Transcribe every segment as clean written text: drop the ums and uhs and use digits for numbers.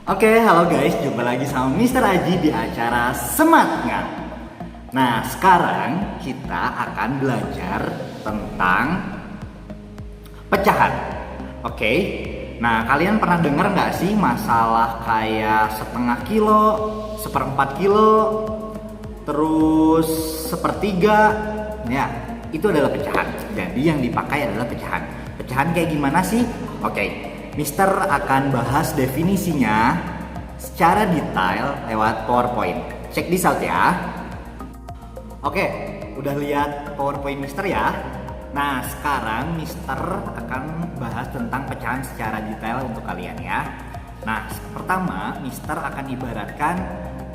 Oke, halo guys, jumpa lagi sama Mr. Aji di acara Semangat. Nah, sekarang kita akan belajar tentang pecahan. Oke, nah kalian pernah dengar nggak sih masalah kayak setengah kilo, seperempat kilo, terus sepertiga? Ya, itu adalah pecahan. Jadi yang dipakai adalah pecahan. Pecahan kayak gimana sih? Oke. Mister akan bahas definisinya secara detail lewat PowerPoint. Check this out ya. Oke, udah lihat PowerPoint Mister ya? Nah, sekarang Mister akan bahas tentang pecahan secara detail untuk kalian ya. Nah, pertama Mister akan ibaratkan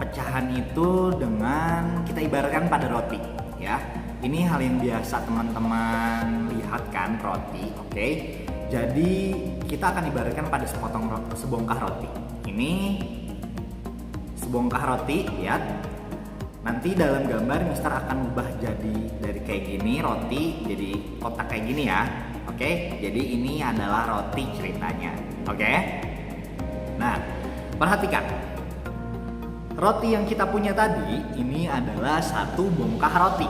pecahan itu dengan kita ibaratkan pada roti ya. Ini hal yang biasa teman-teman lihat kan, roti, oke? Jadi kita akan ibaratkan pada sebongkah roti. Ini sebongkah roti, lihat. Nanti dalam gambar Mister akan ubah jadi dari kayak gini roti jadi kotak kayak gini ya. Oke, jadi ini adalah roti ceritanya. Oke. Nah, perhatikan. Roti yang kita punya tadi ini adalah satu bongkah roti.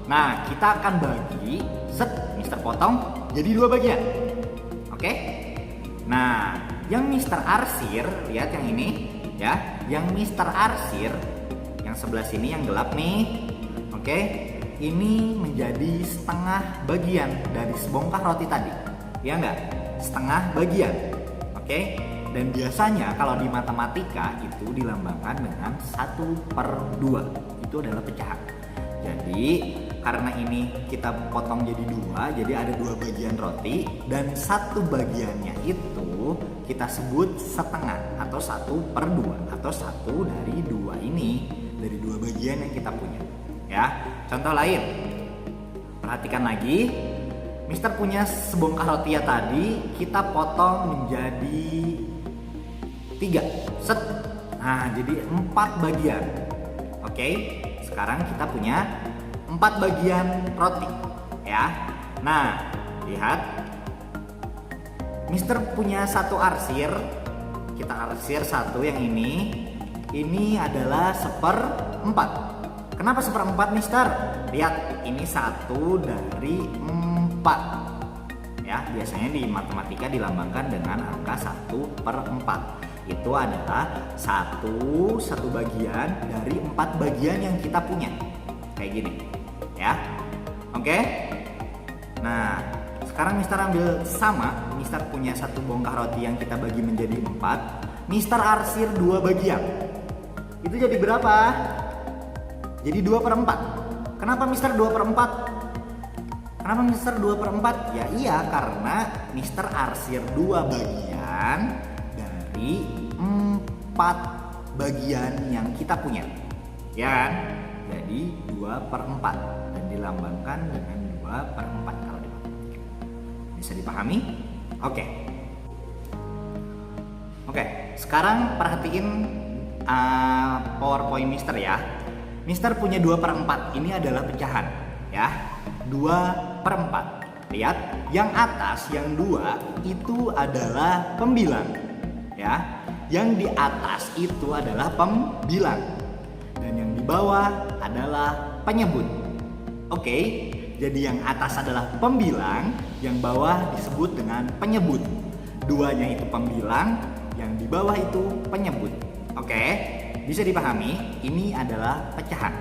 Nah, kita akan bagi, Mister potong jadi dua bagian. Oke. Nah, yang Mister arsir, lihat yang ini ya. Yang Mister arsir yang sebelah sini yang gelap nih. Oke. Ini menjadi setengah bagian dari sebongkah roti tadi. Ya enggak? Setengah bagian. Oke. Dan biasanya kalau di matematika itu dilambangkan dengan 1/2. Itu adalah pecahan. Jadi karena ini kita potong jadi dua, jadi ada dua bagian roti dan satu bagiannya itu kita sebut setengah atau 1/2 atau satu dari dua ini, dari dua bagian yang kita punya ya. Contoh lain, perhatikan lagi, Mister punya sebongkah roti ya tadi, kita potong menjadi 3 Nah jadi 4 bagian. Oke, sekarang kita punya 4 bagian roti ya. Nah, lihat, Mister punya satu arsir. Kita arsir satu yang ini. Ini adalah 1/4. Kenapa 1/4 Mister? Lihat, ini 1 dari 4 ya. Biasanya di matematika dilambangkan dengan angka 1/4. Itu adalah satu bagian dari 4 bagian yang kita punya. Kayak gini ya. Oke. Nah, sekarang Mister ambil sama. Mister punya satu bongkah roti yang kita bagi menjadi 4. Mister arsir 2 bagian. Itu jadi berapa? Jadi 2/4. Kenapa Mister 2/4? Kenapa Mister 2/4? Ya iya, karena Mister arsir 2 bagian dari 4 bagian yang kita punya. Ya kan? Jadi 2/4 dan dilambangkan dengan 2/4 kalau di matematika. Bisa dipahami? Oke. Sekarang perhatiin PowerPoint Mister ya. Mister punya 2/4. Ini adalah pecahan ya. 2/4. Lihat, yang atas yang 2 itu adalah pembilang ya. Yang di atas itu adalah pembilang dan yang di bawah adalah penyebut. Oke, jadi yang atas adalah pembilang, yang bawah disebut dengan penyebut. Duanya itu pembilang, yang di bawah itu penyebut. Oke, bisa dipahami? Ini adalah pecahan.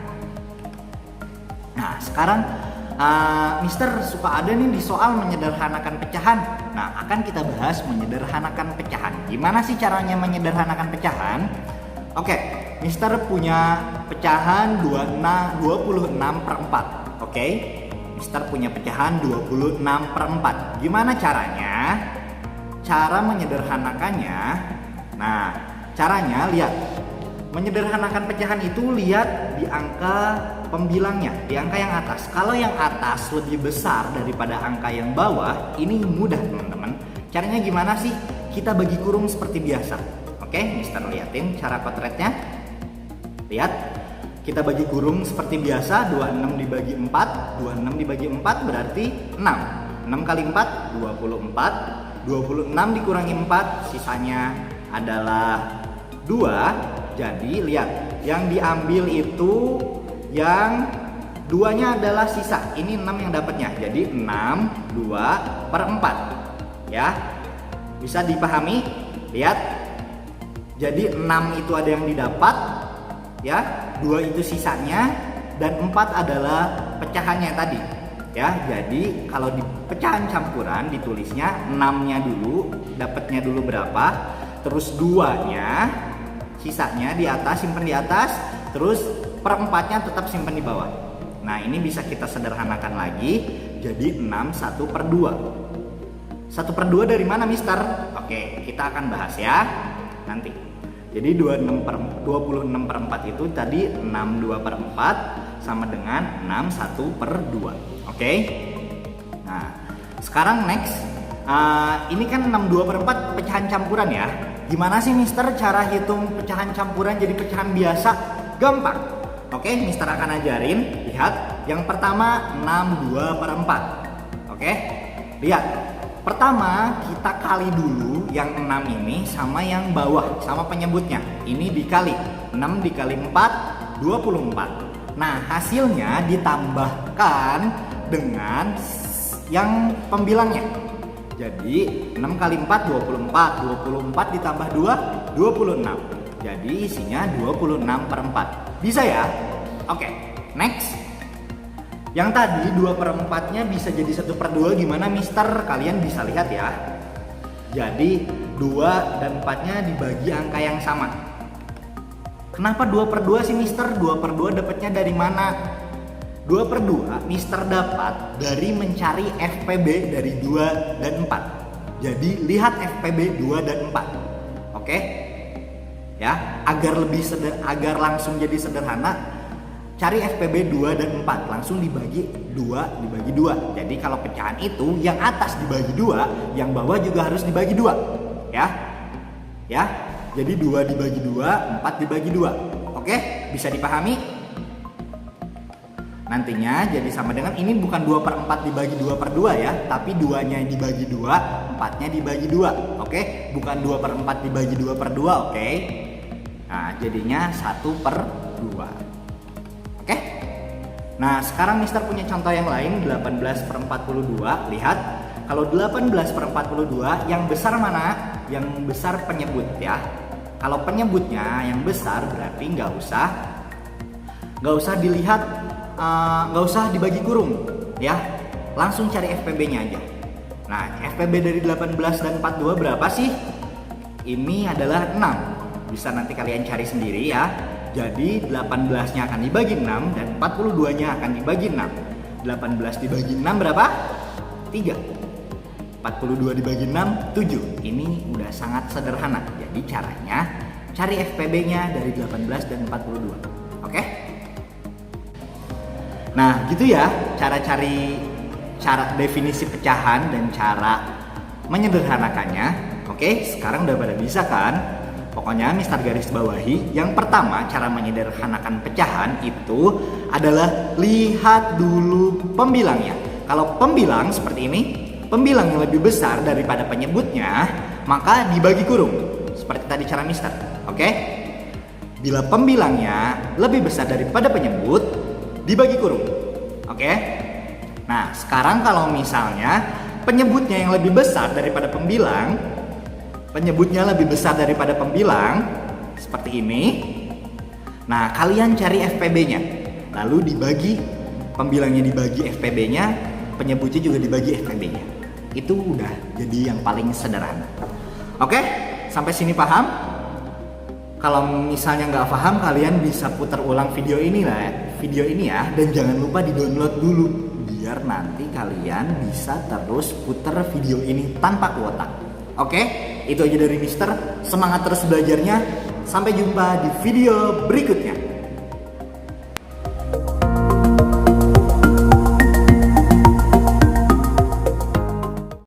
Nah, sekarang Mister suka ada nih di soal menyederhanakan pecahan. Nah, akan kita bahas menyederhanakan pecahan. Gimana sih caranya menyederhanakan pecahan? Oke, Mister punya pecahan 26/4. Oke, Mister punya pecahan 26/4. Gimana caranya? Cara menyederhanakannya. Nah, caranya lihat. Menyederhanakan pecahan itu lihat di angka pembilangnya, di angka yang atas. Kalau yang atas lebih besar daripada angka yang bawah, ini mudah teman-teman. Caranya gimana sih? Kita bagi kurung seperti biasa. Oke, Mister liatin cara potretnya. Lihat, kita bagi kurung seperti biasa. 26 dibagi 4, 26 dibagi 4 berarti 6. 6 kali 4, 24. 26 dikurangi 4, sisanya adalah 2. Jadi lihat, yang diambil itu yang 2-nya adalah sisa. Ini 6 yang dapatnya. Jadi 6 2/4. Ya. Bisa dipahami? Lihat. Jadi 6 itu ada yang didapat, ya. 2 itu sisanya dan 4 adalah pecahannya tadi. Ya, jadi kalau di pecahan campuran ditulisnya 6-nya dulu, dapatnya dulu berapa, terus 2-nya sisanya di atas, simpan di atas, terus per 4-nya tetap simpan di bawah. Nah, ini bisa kita sederhanakan lagi jadi 6 1/2. 1/2 dari mana, Mister? Oke, kita akan bahas ya nanti. Jadi 26/4 itu tadi 6 2/4 sama dengan 6 1/2. Oke. Nah, sekarang next. Ini kan 6 2/4 pecahan campuran ya. Gimana sih Mister cara hitung pecahan campuran jadi pecahan biasa? Gampang. Oke, Mister akan ajarin. Lihat, yang pertama 6 2/4. Oke. Lihat. Pertama kita kali dulu yang 6 ini sama yang bawah, sama penyebutnya. Ini dikali 6 dikali 4 24. Nah, hasilnya ditambahkan dengan yang pembilangnya. Jadi 6 kali 4 24. 24 ditambah 2 26. Jadi isinya 26/4. Bisa ya? Oke, next. Yang tadi 2/4-nya bisa jadi 1/2 gimana Mister? Kalian bisa lihat ya. Jadi 2 dan 4-nya dibagi angka yang sama. Kenapa 2/2 sih Mister? 2/2 dapatnya dari mana? 2/2 Mister dapat dari mencari FPB dari 2 dan 4. Jadi lihat FPB 2 dan 4. Oke? Ya, agar langsung jadi sederhana, cari FPB 2 dan 4, langsung dibagi 2. Jadi kalau pecahan itu yang atas dibagi 2, yang bawah juga harus dibagi 2. Ya. Ya. Jadi 2 dibagi 2, 4 dibagi 2. Oke? Bisa dipahami? Nantinya jadi sama dengan ini bukan 2/4 dibagi 2/2 ya, tapi 2-nya dibagi 2, 4-nya dibagi 2. Oke? Bukan 2/4 dibagi 2/2, oke? Nah, jadinya 1/2. Oke? Nah, sekarang Mister punya contoh yang lain, 18/42. Lihat, kalau 18/42 yang besar mana? Yang besar penyebut ya. Kalau penyebutnya yang besar berarti nggak usah dilihat, nggak usah dibagi kurung ya, langsung cari FPB-nya aja. Nah, FPB dari 18 dan 42 berapa sih? Ini adalah 6. Bisa nanti kalian cari sendiri ya. Jadi 18-nya akan dibagi 6 dan 42-nya akan dibagi 6. 18 dibagi 6 berapa? 3. 42 dibagi 6, 7. Ini udah sangat sederhana. Jadi caranya cari FPB-nya dari 18 dan 42. Oke? Nah, gitu ya cara definisi pecahan dan cara menyederhanakannya. Oke, sekarang udah pada bisa kan? Pokoknya Mister garis bawahi, yang pertama cara menyederhanakan pecahan itu adalah lihat dulu pembilangnya. Kalau pembilang seperti ini, pembilang yang lebih besar daripada penyebutnya, maka dibagi kurung. Seperti tadi cara Mister. Oke? Bila pembilangnya lebih besar daripada penyebut, dibagi kurung. Oke? Nah, sekarang kalau misalnya penyebutnya yang lebih besar daripada pembilang, penyebutnya lebih besar daripada pembilang, seperti ini. Nah, kalian cari FPB-nya. Lalu dibagi, pembilangnya dibagi FPB-nya, penyebutnya juga dibagi FPB-nya. Itu udah jadi yang paling sederhana. Oke? Sampai sini paham? Kalau misalnya nggak paham, kalian bisa putar ulang video ini ya, dan jangan lupa di-download dulu biar nanti kalian bisa terus putar video ini tanpa kuota. Oke? Itu aja dari Mister. Semangat terus belajarnya. Sampai jumpa di video berikutnya.